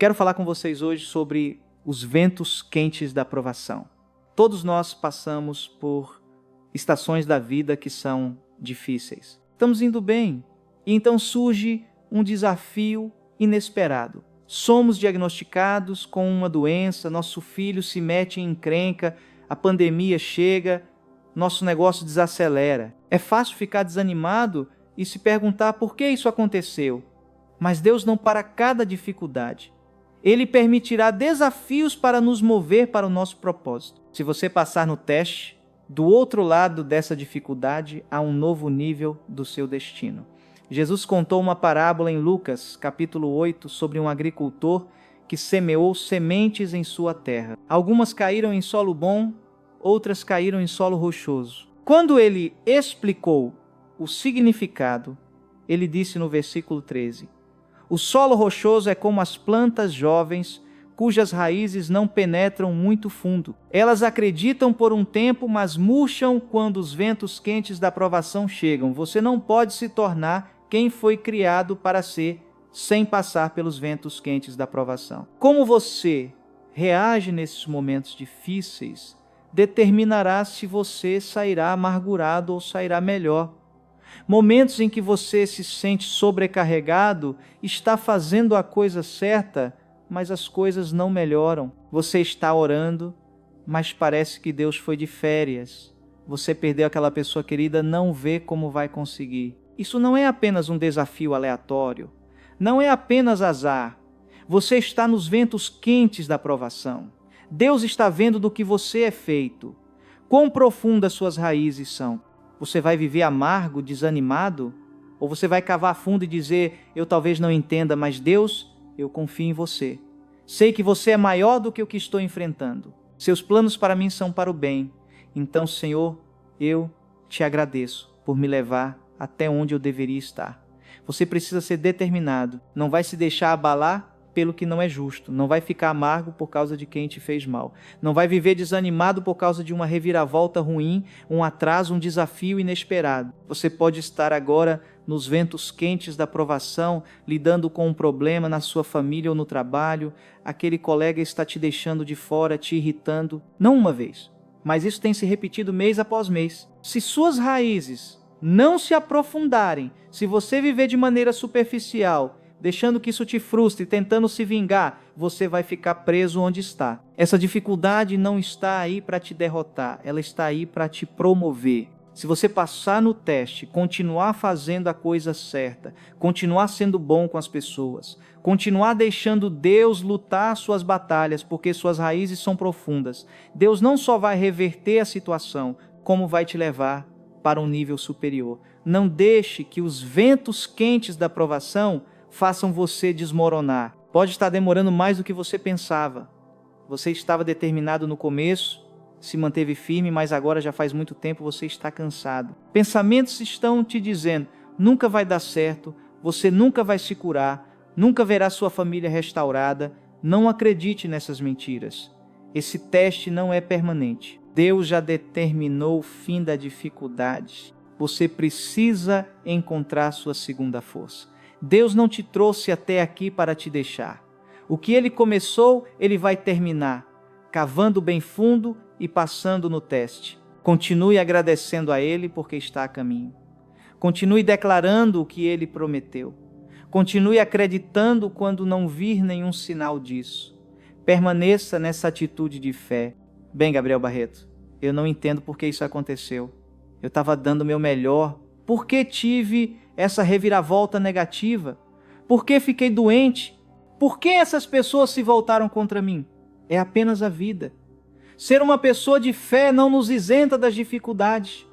Quero falar com vocês hoje sobre os ventos quentes da provação. Todos nós passamos por estações da vida que são difíceis. Estamos indo bem e então surge um desafio inesperado. Somos diagnosticados com uma doença, nosso filho se mete em encrenca, a pandemia chega, nosso negócio desacelera. É fácil ficar desanimado e se perguntar por que isso aconteceu. Mas Deus não para cada dificuldade. Ele permitirá desafios para nos mover para o nosso propósito. Se você passar no teste, do outro lado dessa dificuldade há um novo nível do seu destino. Jesus contou uma parábola em Lucas, capítulo 8, sobre um agricultor que semeou sementes em sua terra. Algumas caíram em solo bom, outras caíram em solo rochoso. Quando ele explicou o significado, ele disse no versículo 13: o solo rochoso é como as plantas jovens, cujas raízes não penetram muito fundo. Elas acreditam por um tempo, mas murcham quando os ventos quentes da provação chegam. Você não pode se tornar quem foi criado para ser sem passar pelos ventos quentes da provação. Como você reage nesses momentos difíceis determinará se você sairá amargurado ou sairá melhor. Momentos em que você se sente sobrecarregado, está fazendo a coisa certa, mas as coisas não melhoram. Você está orando, mas parece que Deus foi de férias. Você perdeu aquela pessoa querida, não vê como vai conseguir. Isso não é apenas um desafio aleatório, não é apenas azar. Você está nos ventos quentes da provação. Deus está vendo do que você é feito. Quão profundas suas raízes são. Você vai viver amargo, desanimado? Ou você vai cavar fundo e dizer, eu talvez não entenda, mas Deus, eu confio em você. Sei que você é maior do que o que estou enfrentando. Seus planos para mim são para o bem. Então, Senhor, eu te agradeço por me levar até onde eu deveria estar. Você precisa ser determinado. Não vai se deixar abalar pelo que não é justo. Não vai ficar amargo por causa de quem te fez mal. Não vai viver desanimado por causa de uma reviravolta ruim, um atraso, um desafio inesperado. Você pode estar agora nos ventos quentes da provação, lidando com um problema na sua família ou no trabalho. Aquele colega está te deixando de fora, te irritando. Não uma vez, mas isso tem se repetido mês após mês. Se suas raízes não se aprofundarem, se você viver de maneira superficial, deixando que isso te frustre, tentando se vingar, você vai ficar preso onde está. Essa dificuldade não está aí para te derrotar, ela está aí para te promover. Se você passar no teste, continuar fazendo a coisa certa, continuar sendo bom com as pessoas, continuar deixando Deus lutar suas batalhas, porque suas raízes são profundas, Deus não só vai reverter a situação, como vai te levar para um nível superior. Não deixe que os ventos quentes da provação façam você desmoronar. Pode estar demorando mais do que você pensava. Você estava determinado no começo, se manteve firme, mas agora já faz muito tempo você está cansado. Pensamentos estão te dizendo, nunca vai dar certo, você nunca vai se curar, nunca verá sua família restaurada. Não acredite nessas mentiras. Esse teste não é permanente. Deus já determinou o fim da dificuldade. Você precisa encontrar sua segunda força. Deus não te trouxe até aqui para te deixar. O que Ele começou, Ele vai terminar, cavando bem fundo e passando no teste. Continue agradecendo a Ele porque está a caminho. Continue declarando o que Ele prometeu. Continue acreditando quando não vir nenhum sinal disso. Permaneça nessa atitude de fé. Bem, Gabriel Barreto, eu não entendo por que isso aconteceu. Eu estava dando o meu melhor. Por que tive essa reviravolta negativa? Por que fiquei doente? Por que essas pessoas se voltaram contra mim? É apenas a vida. Ser uma pessoa de fé não nos isenta das dificuldades.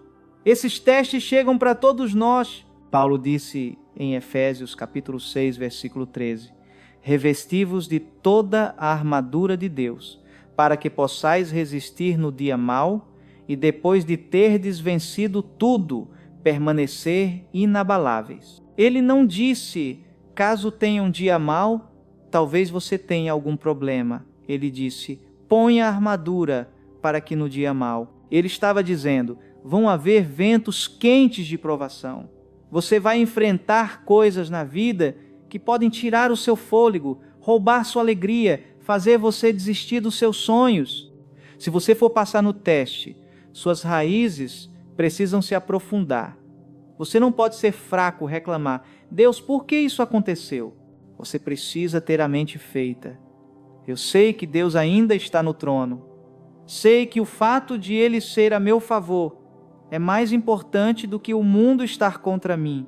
Esses testes chegam para todos nós. Paulo disse em Efésios capítulo 6, versículo 13: revesti-vos de toda a armadura de Deus, para que possais resistir no dia mau e depois de terdes vencido tudo, permanecer inabaláveis. Ele não disse, caso tenha um dia mau, talvez você tenha algum problema. Ele disse, ponha a armadura para que no dia mau. Ele estava dizendo, vão haver ventos quentes de provação. Você vai enfrentar coisas na vida que podem tirar o seu fôlego, roubar sua alegria, fazer você desistir dos seus sonhos. Se você for passar no teste, suas raízes precisam se aprofundar. Você não pode ser fraco, reclamar: Deus, por que isso aconteceu? Você precisa ter a mente feita. Eu sei que Deus ainda está no trono. Sei que o fato de Ele ser a meu favor é mais importante do que o mundo estar contra mim.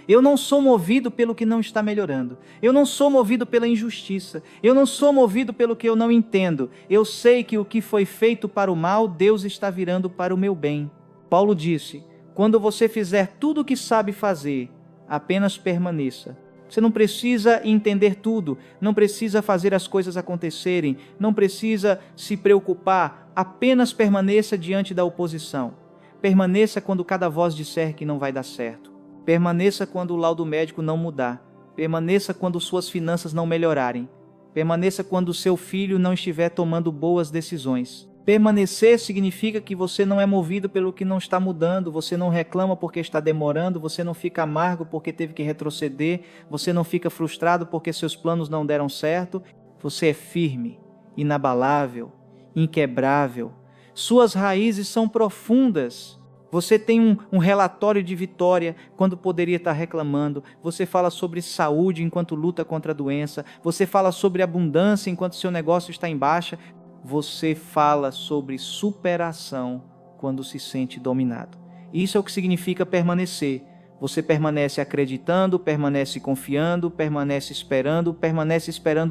Eu não sou movido pelo que não está melhorando. Eu não sou movido pela injustiça. Eu não sou movido pelo que eu não entendo. Eu sei que o que foi feito para o mal, Deus está virando para o meu bem. Paulo disse: quando você fizer tudo o que sabe fazer, apenas permaneça. Você não precisa entender tudo, não precisa fazer as coisas acontecerem, não precisa se preocupar, apenas permaneça diante da oposição. Permaneça quando cada voz disser que não vai dar certo. Permaneça quando o laudo médico não mudar. Permaneça quando suas finanças não melhorarem. Permaneça quando o seu filho não estiver tomando boas decisões. Permanecer significa que você não é movido pelo que não está mudando, você não reclama porque está demorando, você não fica amargo porque teve que retroceder, você não fica frustrado porque seus planos não deram certo. Você é firme, inabalável, inquebrável. Suas raízes são profundas. Você tem um relatório de vitória quando poderia estar reclamando. Você fala sobre saúde enquanto luta contra a doença. Você fala sobre abundância enquanto seu negócio está em baixa. Você fala sobre superação quando se sente dominado. Isso é o que significa permanecer. Você permanece acreditando, permanece confiando, permanece esperando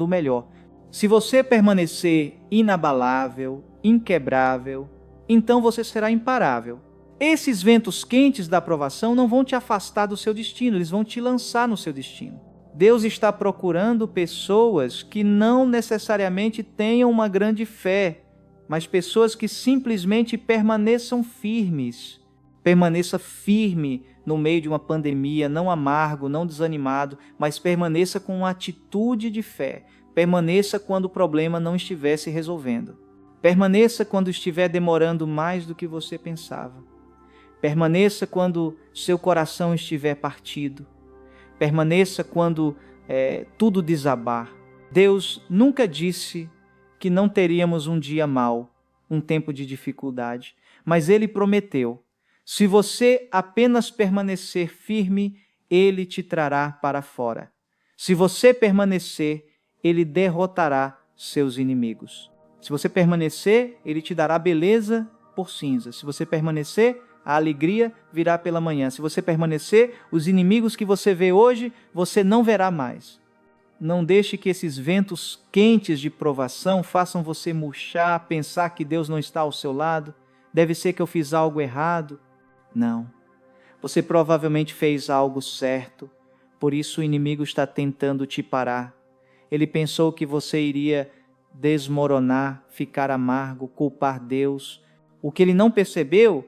o melhor. Se você permanecer inabalável, inquebrável, então você será imparável. Esses ventos quentes da aprovação não vão te afastar do seu destino, eles vão te lançar no seu destino. Deus está procurando pessoas que não necessariamente tenham uma grande fé, mas pessoas que simplesmente permaneçam firmes. Permaneça firme no meio de uma pandemia, não amargo, não desanimado, mas permaneça com uma atitude de fé. Permaneça quando o problema não estiver se resolvendo. Permaneça quando estiver demorando mais do que você pensava. Permaneça quando seu coração estiver partido. Permaneça quando tudo desabar. Deus nunca disse que não teríamos um dia mau, um tempo de dificuldade, mas Ele prometeu: se você apenas permanecer firme, Ele te trará para fora. Se você permanecer, Ele derrotará seus inimigos. Se você permanecer, Ele te dará beleza por cinza. Se você permanecer, a alegria virá pela manhã. Se você permanecer, os inimigos que você vê hoje, você não verá mais. Não deixe que esses ventos quentes de provação façam você murchar, pensar que Deus não está ao seu lado. Deve ser que eu fiz algo errado. Não. Você provavelmente fez algo certo. Por isso o inimigo está tentando te parar. Ele pensou que você iria desmoronar, ficar amargo, culpar Deus. O que ele não percebeu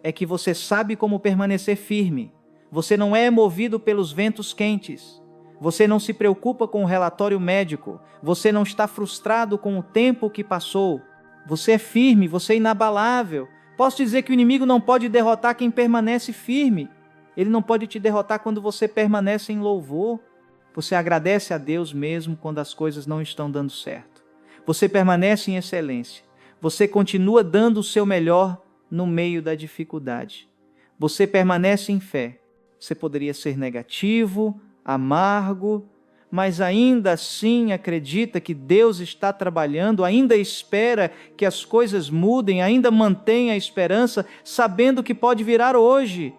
é que você sabe como permanecer firme. Você não é movido pelos ventos quentes. Você não se preocupa com o relatório médico. Você não está frustrado com o tempo que passou. Você é firme, você é inabalável. Posso dizer que o inimigo não pode derrotar quem permanece firme. Ele não pode te derrotar quando você permanece em louvor. Você agradece a Deus mesmo quando as coisas não estão dando certo. Você permanece em excelência. Você continua dando o seu melhor no meio da dificuldade. Você permanece em fé. Você poderia ser negativo, amargo, mas ainda assim acredita que Deus está trabalhando, ainda espera que as coisas mudem, ainda mantém a esperança, sabendo que pode virar hoje.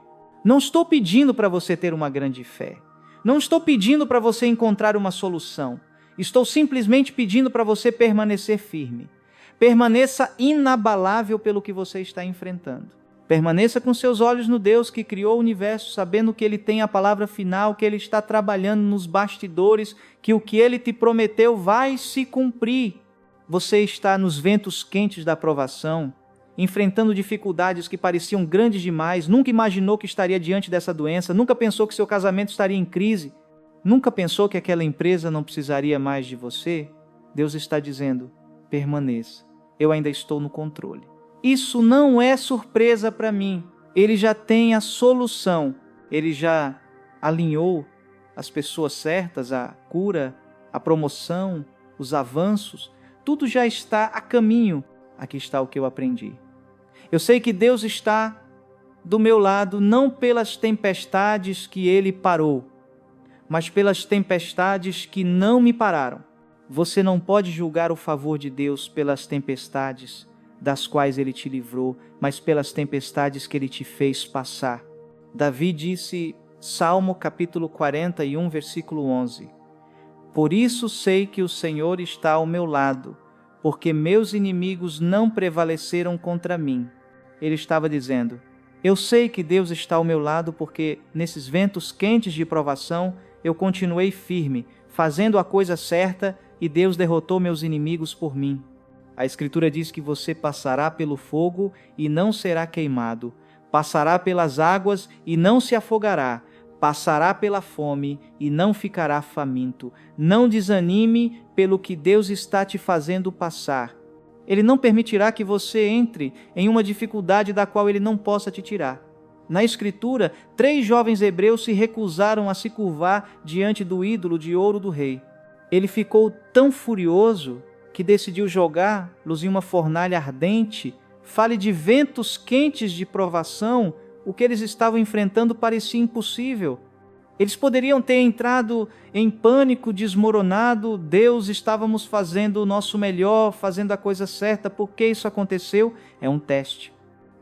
Não estou pedindo para você ter uma grande fé. Não estou pedindo para você encontrar uma solução. Estou simplesmente pedindo para você permanecer firme. Permaneça inabalável pelo que você está enfrentando. Permaneça com seus olhos no Deus que criou o universo, sabendo que Ele tem a palavra final, que Ele está trabalhando nos bastidores, que o que Ele te prometeu vai se cumprir. Você está nos ventos quentes da provação, enfrentando dificuldades que pareciam grandes demais, nunca imaginou que estaria diante dessa doença, nunca pensou que seu casamento estaria em crise, nunca pensou que aquela empresa não precisaria mais de você. Deus está dizendo: permaneça. Eu ainda estou no controle. Isso não é surpresa para mim. Ele já tem a solução. Ele já alinhou as pessoas certas, a cura, a promoção, os avanços, tudo já está a caminho. Aqui está o que eu aprendi. Eu sei que Deus está do meu lado não pelas tempestades que Ele parou, mas pelas tempestades que não me pararam. Você não pode julgar o favor de Deus pelas tempestades das quais Ele te livrou, mas pelas tempestades que Ele te fez passar. Davi disse, Salmo capítulo 41, versículo 11, por isso sei que o Senhor está ao meu lado, porque meus inimigos não prevaleceram contra mim. Ele estava dizendo, eu sei que Deus está ao meu lado porque nesses ventos quentes de provação eu continuei firme, fazendo a coisa certa e Deus derrotou meus inimigos por mim. A Escritura diz que você passará pelo fogo e não será queimado, passará pelas águas e não se afogará, passará pela fome e não ficará faminto. Não desanime pelo que Deus está te fazendo passar. Ele não permitirá que você entre em uma dificuldade da qual Ele não possa te tirar. Na Escritura, 3 jovens hebreus se recusaram a se curvar diante do ídolo de ouro do rei. Ele ficou tão furioso que decidiu jogá-los em uma fornalha ardente. Fale de ventos quentes de provação, o que eles estavam enfrentando parecia impossível. Eles poderiam ter entrado em pânico, desmoronado. Deus, estávamos fazendo o nosso melhor, fazendo a coisa certa. Por que isso aconteceu? É um teste.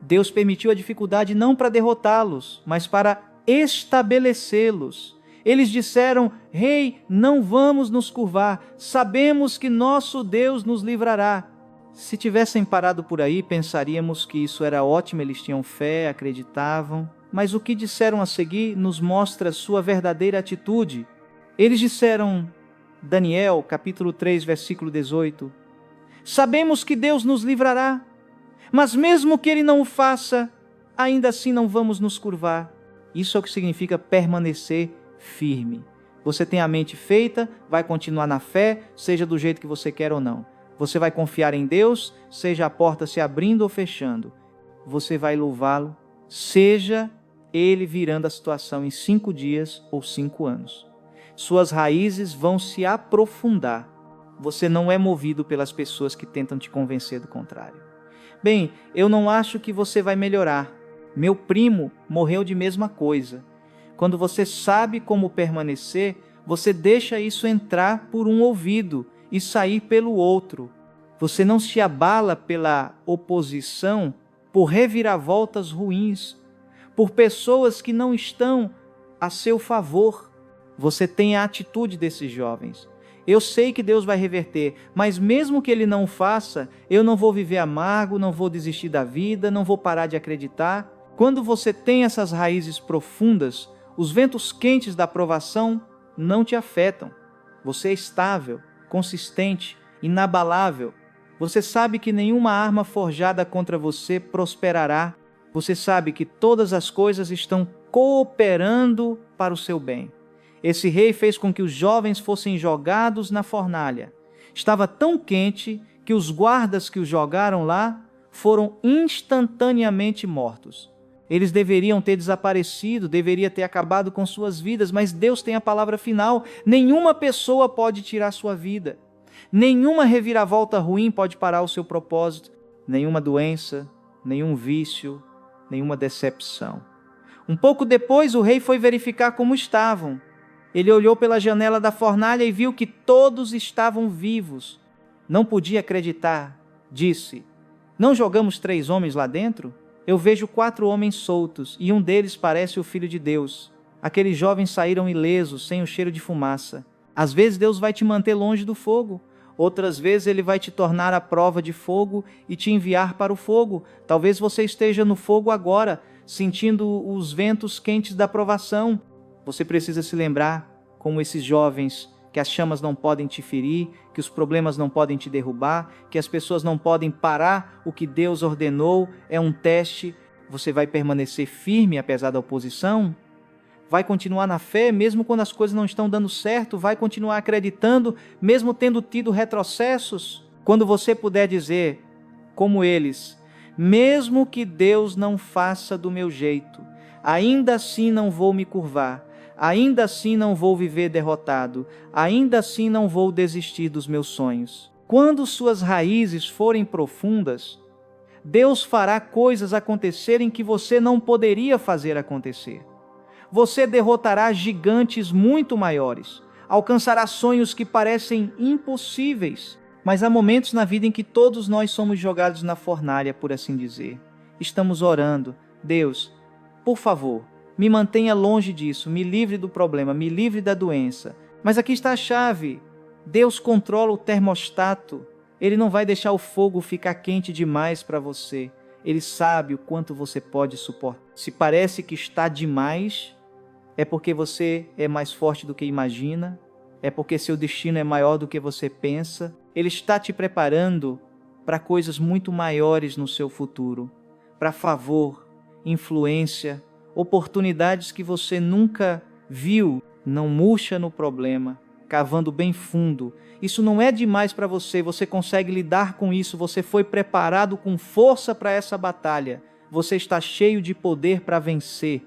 Deus permitiu a dificuldade não para derrotá-los, mas para estabelecê-los. Eles disseram, Rei, não vamos nos curvar, sabemos que nosso Deus nos livrará. Se tivessem parado por aí, pensaríamos que isso era ótimo, eles tinham fé, acreditavam. Mas o que disseram a seguir nos mostra sua verdadeira atitude. Eles disseram, Daniel, capítulo 3, versículo 18, sabemos que Deus nos livrará, mas mesmo que Ele não o faça, ainda assim não vamos nos curvar. Isso é o que significa permanecer firme. Você tem a mente feita, vai continuar na fé, seja do jeito que você quer ou não. Você vai confiar em Deus, seja a porta se abrindo ou fechando. Você vai louvá-lo, seja Ele virando a situação em 5 dias ou 5 anos. Suas raízes vão se aprofundar. Você não é movido pelas pessoas que tentam te convencer do contrário. Bem, eu não acho que você vai melhorar. Meu primo morreu de mesma coisa. Quando você sabe como permanecer, você deixa isso entrar por um ouvido e sair pelo outro. Você não se abala pela oposição, por reviravoltas ruins, por pessoas que não estão a seu favor. Você tem a atitude desses jovens. Eu sei que Deus vai reverter, mas mesmo que Ele não o faça, eu não vou viver amargo, não vou desistir da vida, não vou parar de acreditar. Quando você tem essas raízes profundas, os ventos quentes da provação não te afetam. Você é estável, consistente, inabalável. Você sabe que nenhuma arma forjada contra você prosperará. Você sabe que todas as coisas estão cooperando para o seu bem. Esse rei fez com que os jovens fossem jogados na fornalha. Estava tão quente que os guardas que os jogaram lá foram instantaneamente mortos. Eles deveriam ter desaparecido, deveria ter acabado com suas vidas, mas Deus tem a palavra final. Nenhuma pessoa pode tirar sua vida. Nenhuma reviravolta ruim pode parar o seu propósito. Nenhuma doença, nenhum vício, nenhuma decepção. Um pouco depois, o rei foi verificar como estavam. Ele olhou pela janela da fornalha e viu que todos estavam vivos. Não podia acreditar. Disse, não jogamos 3 homens lá dentro? Eu vejo 4 homens soltos e um deles parece o Filho de Deus. Aqueles jovens saíram ilesos, sem o cheiro de fumaça. Às vezes Deus vai te manter longe do fogo. Outras vezes Ele vai te tornar à prova de fogo e te enviar para o fogo. Talvez você esteja no fogo agora, sentindo os ventos quentes da provação. Você precisa se lembrar, como esses jovens, que as chamas não podem te ferir, que os problemas não podem te derrubar, que as pessoas não podem parar o que Deus ordenou. É um teste. Você vai permanecer firme apesar da oposição? Vai continuar na fé mesmo quando as coisas não estão dando certo? Vai continuar acreditando mesmo tendo tido retrocessos? Quando você puder dizer, como eles, mesmo que Deus não faça do meu jeito, ainda assim não vou me curvar, Ainda assim não vou viver derrotado, ainda assim não vou desistir dos meus sonhos. Quando suas raízes forem profundas, Deus fará coisas acontecerem que você não poderia fazer acontecer. Você derrotará gigantes muito maiores, alcançará sonhos que parecem impossíveis. Mas há momentos na vida em que todos nós somos jogados na fornalha, por assim dizer. Estamos orando: Deus, por favor, me mantenha longe disso, me livre do problema, me livre da doença. Mas aqui está a chave: Deus controla o termostato. Ele não vai deixar o fogo ficar quente demais para você. Ele sabe o quanto você pode suportar. Se parece que está demais, é porque você é mais forte do que imagina, é porque seu destino é maior do que você pensa. Ele está te preparando para coisas muito maiores no seu futuro, para favor, influência, oportunidades que você nunca viu. Não murcha no problema, cavando bem fundo. Isso não é demais para você, você consegue lidar com isso, você foi preparado com força para essa batalha, você está cheio de poder para vencer.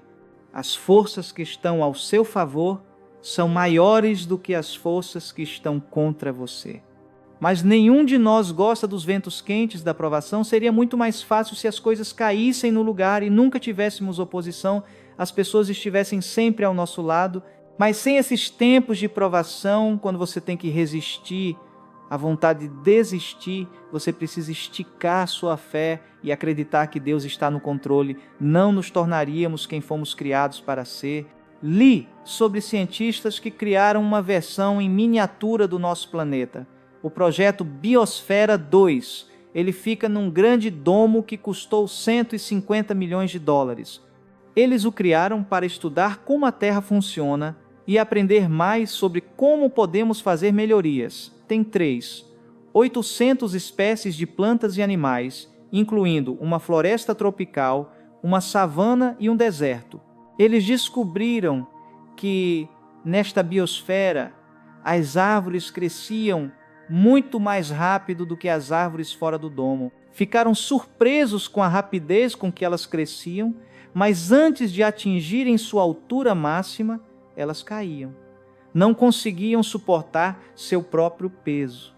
As forças que estão ao seu favor são maiores do que as forças que estão contra você. Mas nenhum de nós gosta dos ventos quentes da provação. Seria muito mais fácil se as coisas caíssem no lugar e nunca tivéssemos oposição, as pessoas estivessem sempre ao nosso lado. Mas sem esses tempos de provação, quando você tem que resistir à vontade de desistir, você precisa esticar a sua fé e acreditar que Deus está no controle. Não nos tornaríamos quem fomos criados para ser. Li sobre cientistas que criaram uma versão em miniatura do nosso planeta. O projeto Biosfera 2. Ele fica num grande domo que custou 150 milhões de dólares. Eles o criaram para estudar como a Terra funciona e aprender mais sobre como podemos fazer melhorias. Tem 800 espécies de plantas e animais, incluindo uma floresta tropical, uma savana e um deserto. Eles descobriram que nesta biosfera as árvores cresciam muito mais rápido do que as árvores fora do domo. Ficaram surpresos com a rapidez com que elas cresciam, mas antes de atingirem sua altura máxima, elas caíam. Não conseguiam suportar seu próprio peso.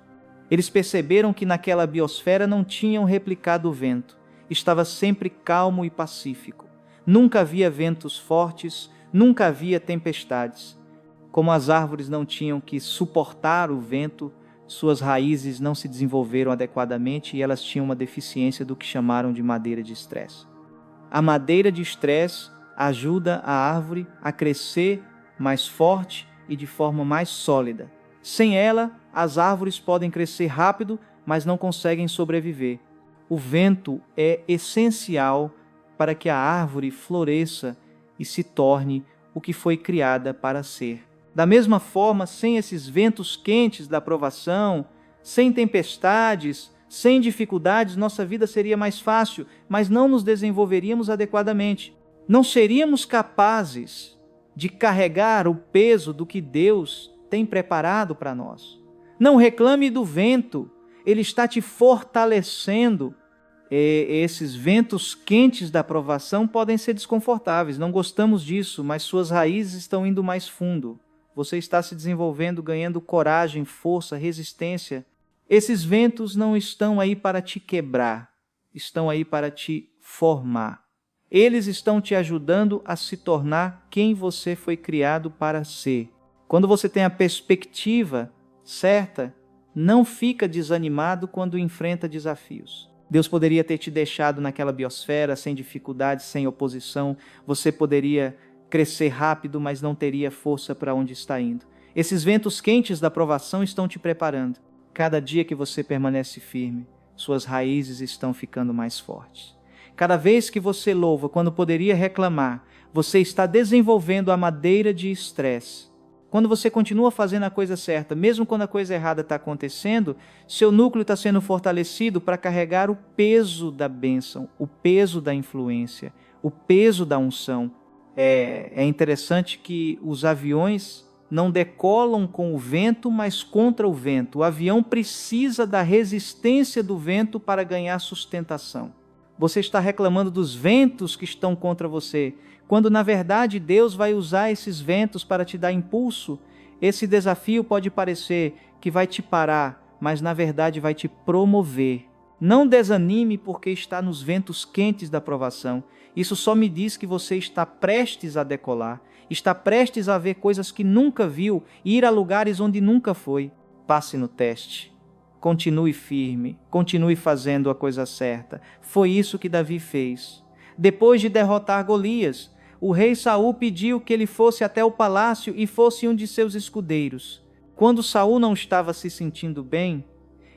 Eles perceberam que naquela biosfera não tinham replicado o vento. Estava sempre calmo e pacífico. Nunca havia ventos fortes, nunca havia tempestades. Como as árvores não tinham que suportar o vento, suas raízes não se desenvolveram adequadamente e elas tinham uma deficiência do que chamaram de madeira de estresse. A madeira de estresse ajuda a árvore a crescer mais forte e de forma mais sólida. Sem ela, as árvores podem crescer rápido, mas não conseguem sobreviver. O vento é essencial para que a árvore floresça e se torne o que foi criada para ser. Da mesma forma, sem esses ventos quentes da provação, sem tempestades, sem dificuldades, nossa vida seria mais fácil, mas não nos desenvolveríamos adequadamente. Não seríamos capazes de carregar o peso do que Deus tem preparado para nós. Não reclame do vento, ele está te fortalecendo. Esses ventos quentes da provação podem ser desconfortáveis, não gostamos disso, mas suas raízes estão indo mais fundo. Você está se desenvolvendo, ganhando coragem, força, resistência. Esses ventos não estão aí para te quebrar, estão aí para te formar. Eles estão te ajudando a se tornar quem você foi criado para ser. Quando você tem a perspectiva certa, não fica desanimado quando enfrenta desafios. Deus poderia ter te deixado naquela biosfera sem dificuldades, sem oposição. Você poderia crescer rápido, mas não teria força para onde está indo. Esses ventos quentes da provação estão te preparando. Cada dia que você permanece firme, suas raízes estão ficando mais fortes. Cada vez que você louva, quando poderia reclamar, você está desenvolvendo a madeira de estresse. Quando você continua fazendo a coisa certa, mesmo quando a coisa errada está acontecendo, seu núcleo está sendo fortalecido para carregar o peso da bênção, o peso da influência, o peso da unção. É interessante que os aviões não decolam com o vento, mas contra o vento. O avião precisa da resistência do vento para ganhar sustentação. Você está reclamando dos ventos que estão contra você, quando na verdade Deus vai usar esses ventos para te dar impulso. Esse desafio pode parecer que vai te parar, mas na verdade vai te promover. Não desanime porque está nos ventos quentes da provação. Isso só me diz que você está prestes a decolar, está prestes a ver coisas que nunca viu e ir a lugares onde nunca foi. Passe no teste. Continue firme, continue fazendo a coisa certa. Foi isso que Davi fez. Depois de derrotar Golias, o rei Saul pediu que ele fosse até o palácio e fosse um de seus escudeiros. Quando Saul não estava se sentindo bem,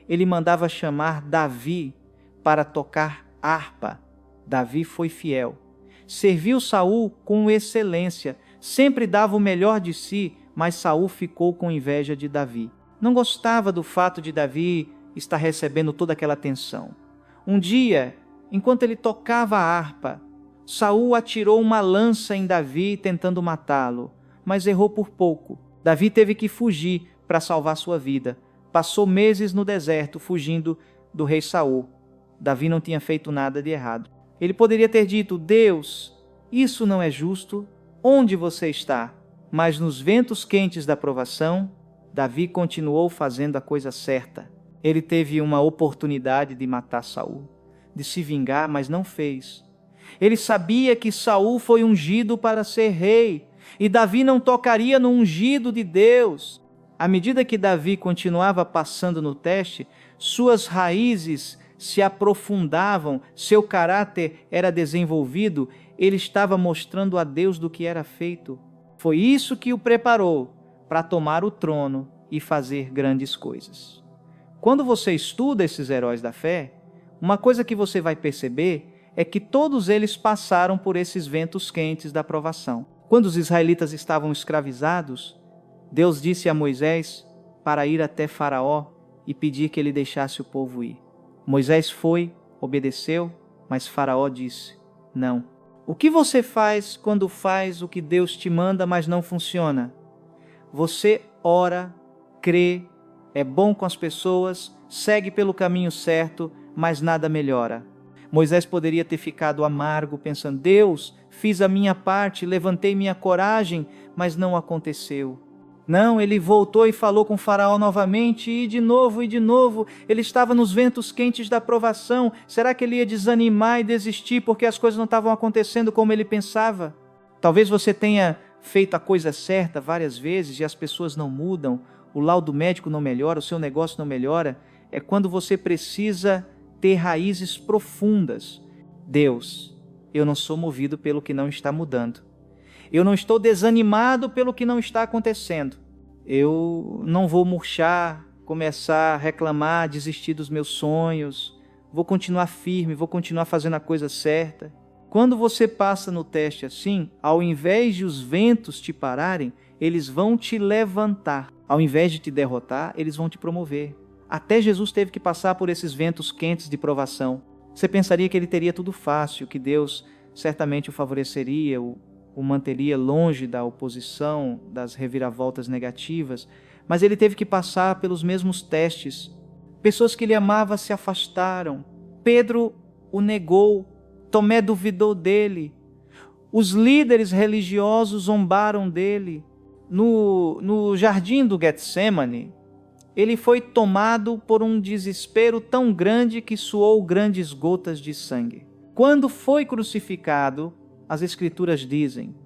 ele mandava chamar Davi para tocar harpa. Davi foi fiel. Serviu Saul com excelência, sempre dava o melhor de si, mas Saul ficou com inveja de Davi. Não gostava do fato de Davi estar recebendo toda aquela atenção. Um dia, enquanto ele tocava a harpa, Saul atirou uma lança em Davi tentando matá-lo, mas errou por pouco. Davi teve que fugir para salvar sua vida. Passou meses no deserto fugindo do rei Saul. Davi não tinha feito nada de errado. Ele poderia ter dito: Deus, isso não é justo. Onde você está? Mas nos ventos quentes da provação, Davi continuou fazendo a coisa certa. Ele teve uma oportunidade de matar Saul, de se vingar, mas não fez. Ele sabia que Saul foi ungido para ser rei, e Davi não tocaria no ungido de Deus. À medida que Davi continuava passando no teste, suas raízes se aprofundavam, seu caráter era desenvolvido, ele estava mostrando a Deus do que era feito. Foi isso que o preparou para tomar o trono e fazer grandes coisas. Quando você estuda esses heróis da fé, uma coisa que você vai perceber é que todos eles passaram por esses ventos quentes da provação. Quando os israelitas estavam escravizados, Deus disse a Moisés para ir até Faraó e pedir que ele deixasse o povo ir. Moisés foi, obedeceu, mas Faraó disse: não. O que você faz quando faz o que Deus te manda, mas não funciona? Você ora, crê, é bom com as pessoas, segue pelo caminho certo, mas nada melhora. Moisés poderia ter ficado amargo, pensando: Deus, fiz a minha parte, levantei minha coragem, mas não aconteceu. Não, ele voltou e falou com Faraó novamente, e de novo, ele estava nos ventos quentes da provação. Será que ele ia desanimar e desistir porque as coisas não estavam acontecendo como ele pensava? Talvez você tenha feito a coisa certa várias vezes e as pessoas não mudam, o laudo médico não melhora, o seu negócio não melhora. É quando você precisa ter raízes profundas. Deus, eu não sou movido pelo que não está mudando. Eu não estou desanimado pelo que não está acontecendo. Eu não vou murchar, começar a reclamar, desistir dos meus sonhos. Vou continuar firme, vou continuar fazendo a coisa certa. Quando você passa no teste assim, ao invés de os ventos te pararem, eles vão te levantar. Ao invés de te derrotar, eles vão te promover. Até Jesus teve que passar por esses ventos quentes de provação. Você pensaria que ele teria tudo fácil, que Deus certamente o favoreceria, o manteria longe da oposição, das reviravoltas negativas, mas ele teve que passar pelos mesmos testes. Pessoas que ele amava se afastaram. Pedro o negou, Tomé duvidou dele. Os líderes religiosos zombaram dele. No jardim do Getsêmani, ele foi tomado por um desespero tão grande que suou grandes gotas de sangue. Quando foi crucificado, as Escrituras dizem,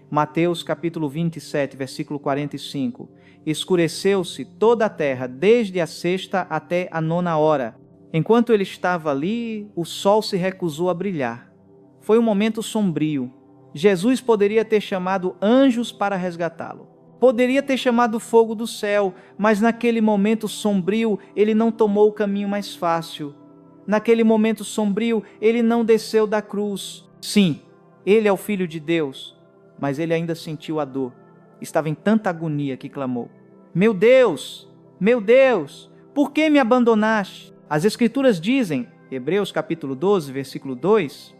Mateus capítulo 27, versículo 45, escureceu-se toda a terra, desde a 6ª até a 9ª hora. Enquanto ele estava ali, o sol se recusou a brilhar. Foi um momento sombrio. Jesus poderia ter chamado anjos para resgatá-lo. Poderia ter chamado fogo do céu, mas naquele momento sombrio, ele não tomou o caminho mais fácil. Naquele momento sombrio, ele não desceu da cruz. Sim, ele é o Filho de Deus, mas ele ainda sentiu a dor. Estava em tanta agonia que clamou: meu Deus, por que me abandonaste? As Escrituras dizem, Hebreus capítulo 12, versículo 2,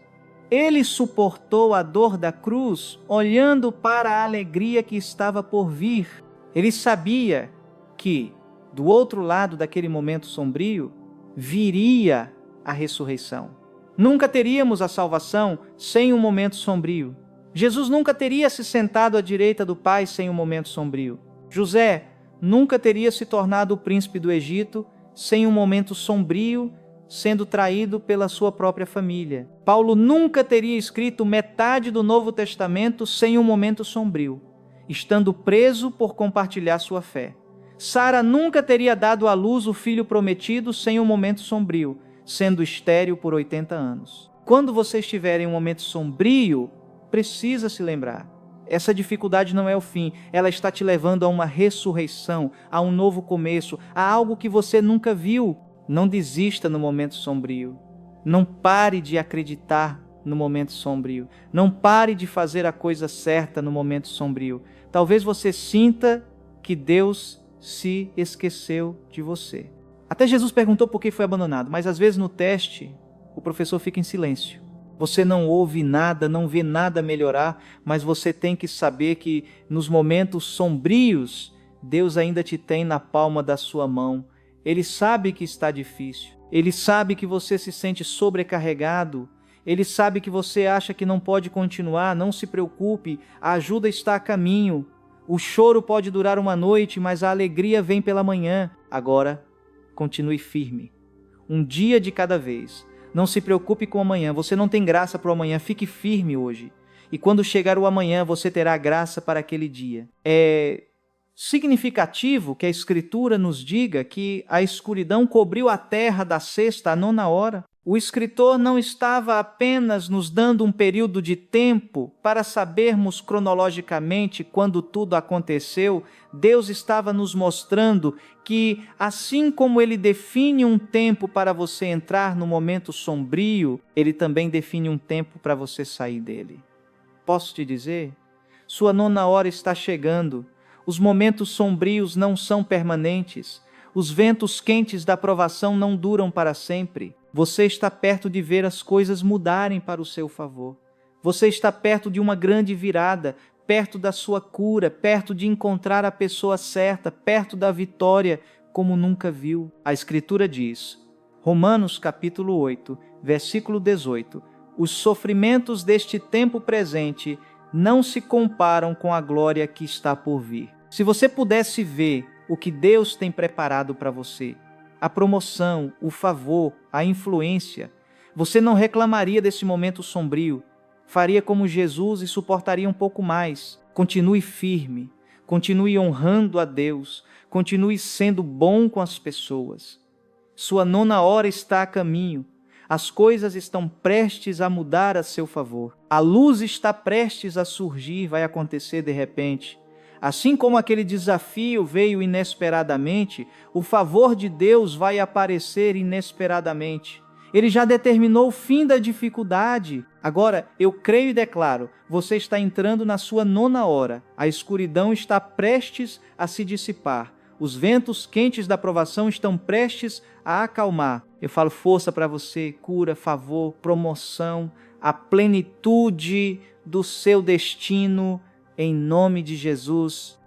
ele suportou a dor da cruz, olhando para a alegria que estava por vir. Ele sabia que, do outro lado daquele momento sombrio, viria a ressurreição. Nunca teríamos a salvação sem um momento sombrio. Jesus nunca teria se sentado à direita do Pai sem um momento sombrio. José nunca teria se tornado o príncipe do Egito sem um momento sombrio, sendo traído pela sua própria família. Paulo nunca teria escrito metade do Novo Testamento sem um momento sombrio, estando preso por compartilhar sua fé. Sara nunca teria dado à luz o filho prometido sem um momento sombrio, sendo estéril por 80 anos. Quando você estiver em um momento sombrio, precisa se lembrar. Essa dificuldade não é o fim, ela está te levando a uma ressurreição, a um novo começo, a algo que você nunca viu. Não desista no momento sombrio. Não pare de acreditar no momento sombrio. Não pare de fazer a coisa certa no momento sombrio. Talvez você sinta que Deus se esqueceu de você. Até Jesus perguntou por que foi abandonado, mas às vezes no teste o professor fica em silêncio. Você não ouve nada, não vê nada melhorar, mas você tem que saber que nos momentos sombrios, Deus ainda te tem na palma da sua mão. Ele sabe que está difícil. Ele sabe que você se sente sobrecarregado. Ele sabe que você acha que não pode continuar. Não se preocupe, a ajuda está a caminho. O choro pode durar uma noite, mas a alegria vem pela manhã. Agora, continue firme. Um dia de cada vez. Não se preocupe com o amanhã. Você não tem graça para o amanhã. Fique firme hoje. E quando chegar o amanhã, você terá graça para aquele dia. É significativo que a Escritura nos diga que a escuridão cobriu a terra da sexta à nona hora. O escritor não estava apenas nos dando um período de tempo para sabermos cronologicamente quando tudo aconteceu. Deus estava nos mostrando que, assim como Ele define um tempo para você entrar no momento sombrio, Ele também define um tempo para você sair dele. Posso te dizer? Sua nona hora está chegando. Os momentos sombrios não são permanentes. Os ventos quentes da provação não duram para sempre. Você está perto de ver as coisas mudarem para o seu favor. Você está perto de uma grande virada, perto da sua cura, perto de encontrar a pessoa certa, perto da vitória como nunca viu. A Escritura diz, Romanos capítulo 8, versículo 18, os sofrimentos deste tempo presente não se comparam com a glória que está por vir. Se você pudesse ver o que Deus tem preparado para você, a promoção, o favor, a influência, você não reclamaria desse momento sombrio, faria como Jesus e suportaria um pouco mais. Continue firme, continue honrando a Deus, continue sendo bom com as pessoas. Sua nona hora está a caminho, as coisas estão prestes a mudar a seu favor. A luz está prestes a surgir, vai acontecer de repente. Assim como aquele desafio veio inesperadamente, o favor de Deus vai aparecer inesperadamente. Ele já determinou o fim da dificuldade. Agora, eu creio e declaro, você está entrando na sua nona hora. A escuridão está prestes a se dissipar. Os ventos quentes da provação estão prestes a acalmar. Eu falo força para você, cura, favor, promoção, a plenitude do seu destino, em nome de Jesus.